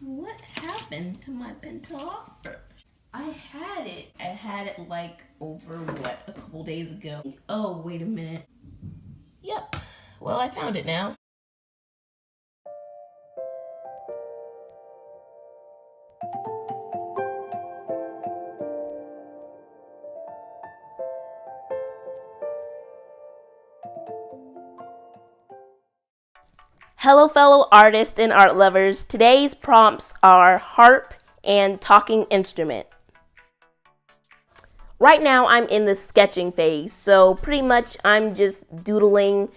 What happened to my Pentel Aquash? I had it like over, what, a couple days ago. Oh, wait a minute. Yep, well, I found it now. Hello fellow artists and art lovers, today's prompts are harp and talking instrument. Right now I'm in the sketching phase, so pretty much I'm just doodling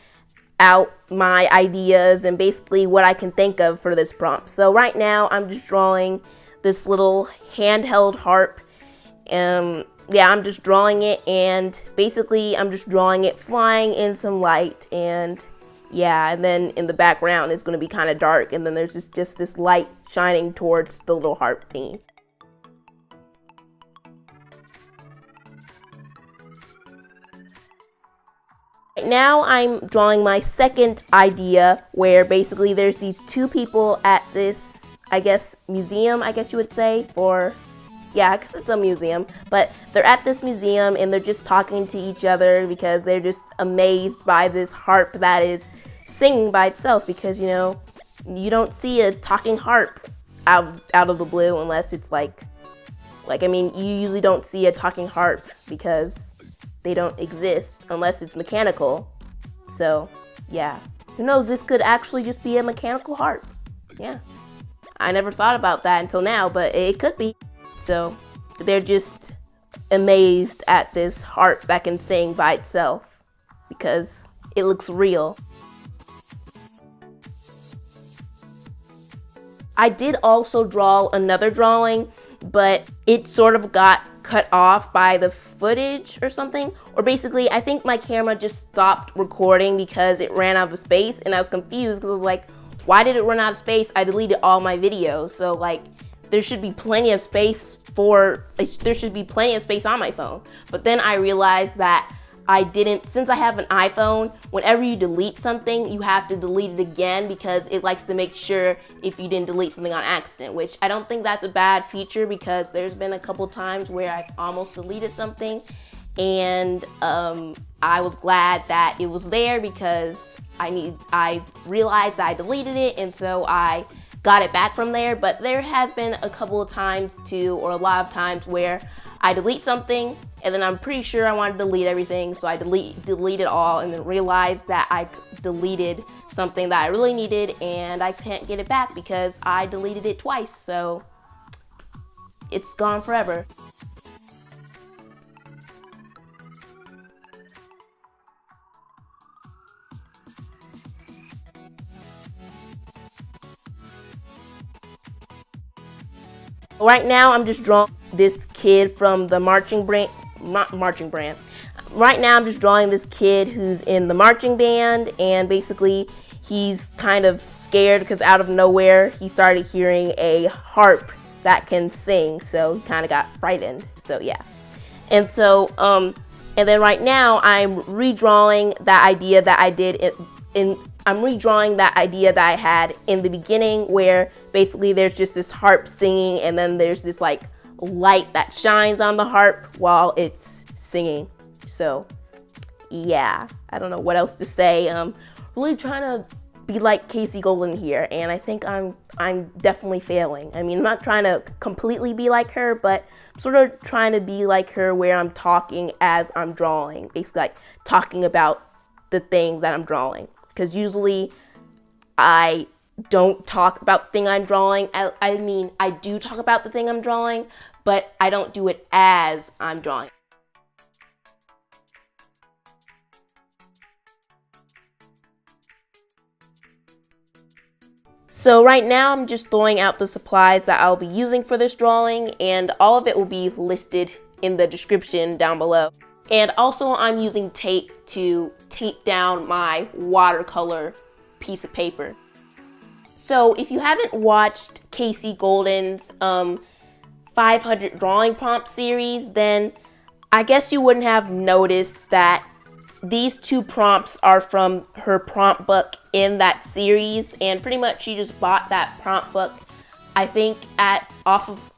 out my ideas and basically what I can think of for this prompt. So right now I'm just drawing this little handheld harp. Yeah, I'm just drawing it, and basically I'm just drawing it flying in some light, and yeah, and then in the background it's going to be kind of dark, and then there's just this light shining towards the little harp thingy. Right now I'm drawing my second idea, where basically there's these two people at this, I guess, museum, I guess you would say, yeah, because it's a museum, but they're at this museum and they're just talking to each other because they're just amazed by this harp that is singing by itself, because, you know, you don't see a talking harp out of the blue unless it's like, I mean, you usually don't see a talking harp because they don't exist unless it's mechanical. So, yeah. Who knows, this could actually just be a mechanical harp. Yeah. I never thought about that until now, but it could be. So they're just amazed at this harp that can sing by itself because it looks real. I did also draw another drawing, but it sort of got cut off by the footage or something. Or basically, I think my camera just stopped recording because it ran out of space, and I was confused because I was like, why did it run out of space? I deleted all my videos. So like, there should be plenty of space on my phone. But then I realized that I didn't, since I have an iPhone, whenever you delete something, you have to delete it again because it likes to make sure if you didn't delete something on accident, which I don't think that's a bad feature because there's been a couple times where I've almost deleted something, and I was glad that it was there because I realized that I deleted it, and so I got it back from there. But there has been a couple of times too, or a lot of times, where I delete something and then I'm pretty sure I want to delete everything, so I delete it all, and then realize that I deleted something that I really needed and I can't get it back because I deleted it twice, so it's gone forever. Right now I'm just drawing this kid from the marching band. Right now I'm just drawing this kid who's in the marching band, and basically he's kind of scared because out of nowhere he started hearing a harp that can sing, so he kind of got frightened. So yeah. And so and then right now I'm redrawing that idea that I did I'm redrawing that idea that I had in the beginning, where basically there's just this harp singing, and then there's this like light that shines on the harp while it's singing. So yeah, I don't know what else to say. Really trying to be like Kasey Golden here, and I think I'm definitely failing. I mean, I'm not trying to completely be like her, but I'm sort of trying to be like her where I'm talking as I'm drawing, basically like talking about the thing that I'm drawing. Because usually I don't talk about the thing I'm drawing. I mean, I do talk about the thing I'm drawing, but I don't do it as I'm drawing. So right now I'm just throwing out the supplies that I'll be using for this drawing, and all of it will be listed in the description down below. And also I'm using tape to tape down my watercolor piece of paper. So if you haven't watched Kasey Golden's 500 drawing prompt series, then I guess you wouldn't have noticed that these two prompts are from her prompt book in that series, and pretty much she just bought that prompt book I think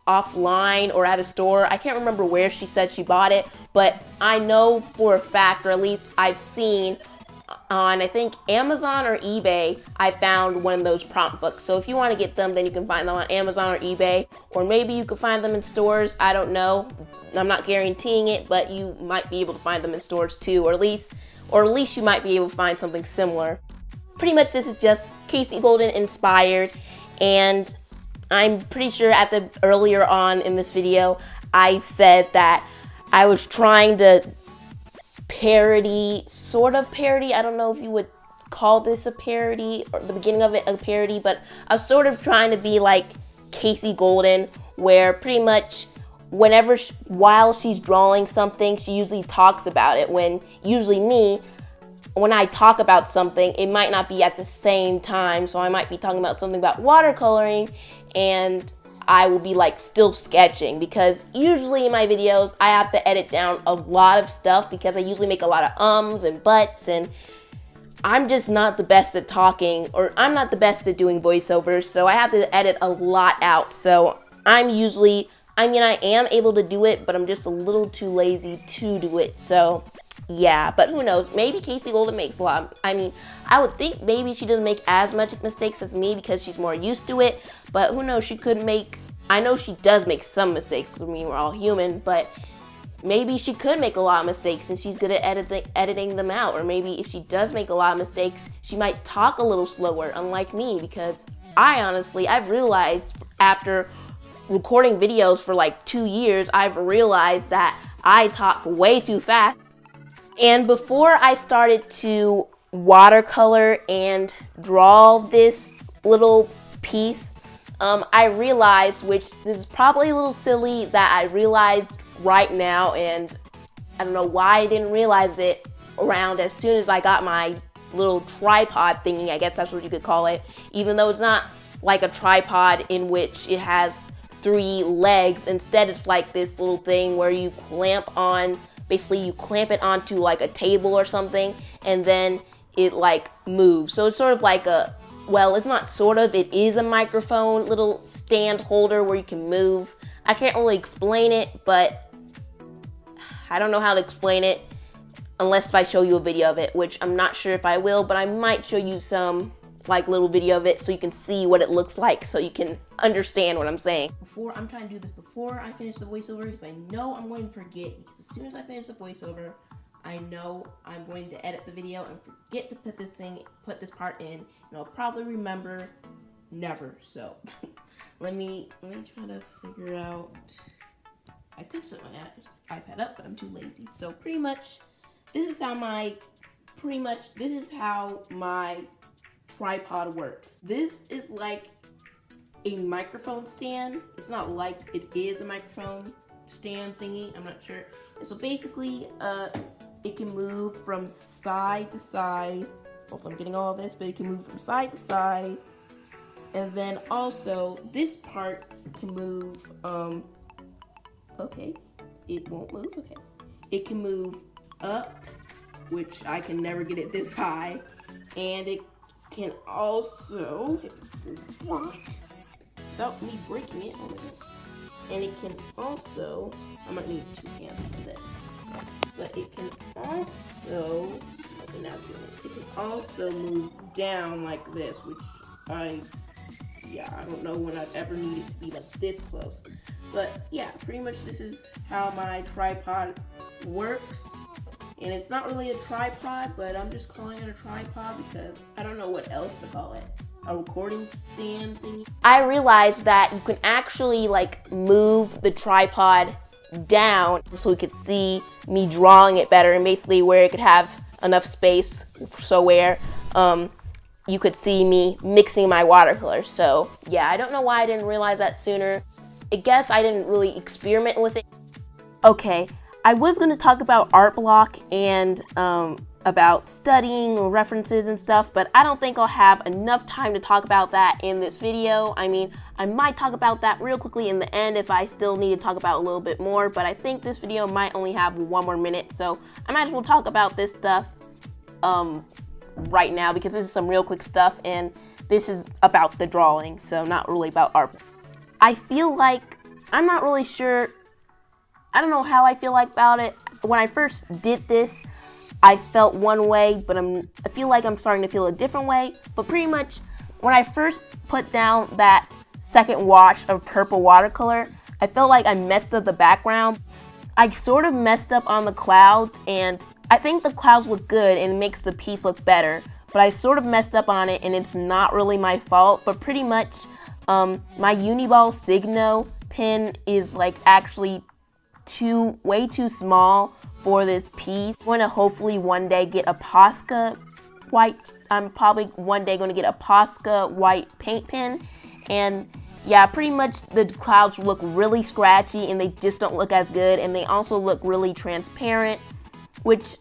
offline or at a store. I can't remember where she said she bought it, but I know for a fact, or at least I've seen on, I think, Amazon or eBay, I found one of those prompt books. So if you want to get them, then you can find them on Amazon or eBay, or maybe you can find them in stores. I don't know. I'm not guaranteeing it, but you might be able to find them in stores too, or at least you might be able to find something similar. Pretty much this is just Kasey Golden inspired, and I'm pretty sure at the earlier on in this video, I said that I was trying to parody, sort of parody. I don't know if you would call this a parody, or the beginning of it a parody, but I was sort of trying to be like Kasey Golden, where pretty much while she's drawing something, she usually talks about it. When I talk about something, it might not be at the same time. So I might be talking about something about watercoloring, and I will be like still sketching, because usually in my videos I have to edit down a lot of stuff because I usually make a lot of ums and buts, and I'm just not the best at talking, or I'm not the best at doing voiceovers, so I have to edit a lot out. So I am able to do it, but I'm just a little too lazy to do it. So yeah, but who knows? Maybe Kasey Golden makes a lot. I would think maybe she doesn't make as much mistakes as me because she's more used to it, but who knows? She could make, I know she does make some mistakes, because we're all human, but maybe she could make a lot of mistakes and she's good at editing them out. Or maybe if she does make a lot of mistakes, she might talk a little slower, unlike me, because I've realized after recording videos for like 2 years, I've realized that I talk way too fast. And before I started to watercolor and draw this little piece, I realized, which this is probably a little silly that I realized right now, and I don't know why I didn't realize it around as soon as I got my little tripod thingy, I guess that's what you could call it, even though it's not like a tripod in which it has 3 legs. Instead, it's like this little thing where you clamp on, basically you clamp it onto like a table or something, and then it like moves. So it's sort of like it's not sort of, it is a microphone little stand holder where you can move. I can't really explain it, but I don't know how to explain it unless if I show you a video of it, which I'm not sure if I will, but I might show you some like little video of it so you can see what it looks like, so you can understand what I'm saying. I'm trying to do this before I finish the voiceover, because I know I'm going to forget, because as soon as I finish the voiceover, I know I'm going to edit the video and forget to put this part in, and I'll probably remember never. So let me try to figure out. I could set my iPad up, but I'm too lazy. So pretty much this is how my tripod works. This is like a microphone stand. It's not like it is a microphone stand thingy, I'm not sure. And so basically, it can move from side to side. Hopefully I'm getting all of this, but it can move from side to side. And then also, this part can move, okay, it won't move, okay. It can move up, which I can never get it this high. And it can also, without me breaking it, and it can also, I might need 2 hands for this, but it can also, it can also move down like this, which I don't know when I've ever needed to be like this close. But yeah, pretty much this is how my tripod works. And it's not really a tripod, but I'm just calling it a tripod because I don't know what else to call it. A recording stand thingy. I realized that you can actually like move the tripod down so we could see me drawing it better, and basically where it could have enough space so where you could see me mixing my watercolors. So yeah, I don't know why I didn't realize that sooner. I guess I didn't really experiment with it. Okay, I was going to talk about art block and about studying references and stuff, but I don't think I'll have enough time to talk about that in this video. I mean, I might talk about that real quickly in the end if I still need to talk about a little bit more, but I think this video might only have 1 more minute, so I might as well talk about this stuff right now, because this is some real quick stuff and this is about the drawing, so not really about art. I feel like, I'm not really sure, I don't know how I feel like about it. When I first did this, I felt one way, but I feel like I'm starting to feel a different way. But pretty much, when I first put down that second wash of purple watercolor, I felt like I messed up the background. I sort of messed up on the clouds, and I think the clouds look good and it makes the piece look better. But I sort of messed up on it, and it's not really my fault. But pretty much, my Uniball Signo pen is like actually way too small for this piece. I'm going to hopefully one day get a Posca white. I'm probably one day going to get a Posca white paint pen. And yeah, pretty much the clouds look really scratchy and they just don't look as good. And they also look really transparent, which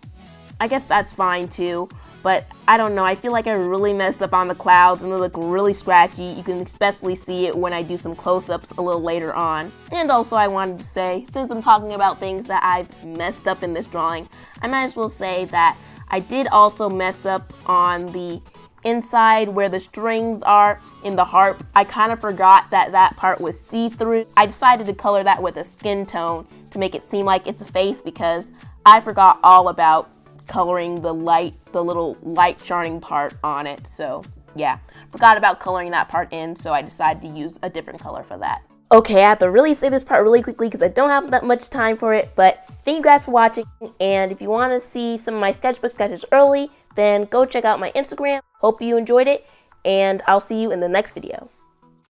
I guess that's fine too. But I don't know, I feel like I really messed up on the clouds and they look really scratchy. You can especially see it when I do some close-ups a little later on. And also I wanted to say, since I'm talking about things that I've messed up in this drawing, I might as well say that I did also mess up on the inside where the strings are in the harp. I kind of forgot that that part was see-through. I decided to color that with a skin tone to make it seem like it's a face because I forgot all about coloring the little light shining part on it. So yeah, forgot about coloring that part in, so I decided to use a different color for that. Okay, I have to really say this part really quickly because I don't have that much time for it, but thank you guys for watching, and if you want to see some of my sketchbook sketches early, then go check out my Instagram. Hope you enjoyed it, and I'll see you in the next video.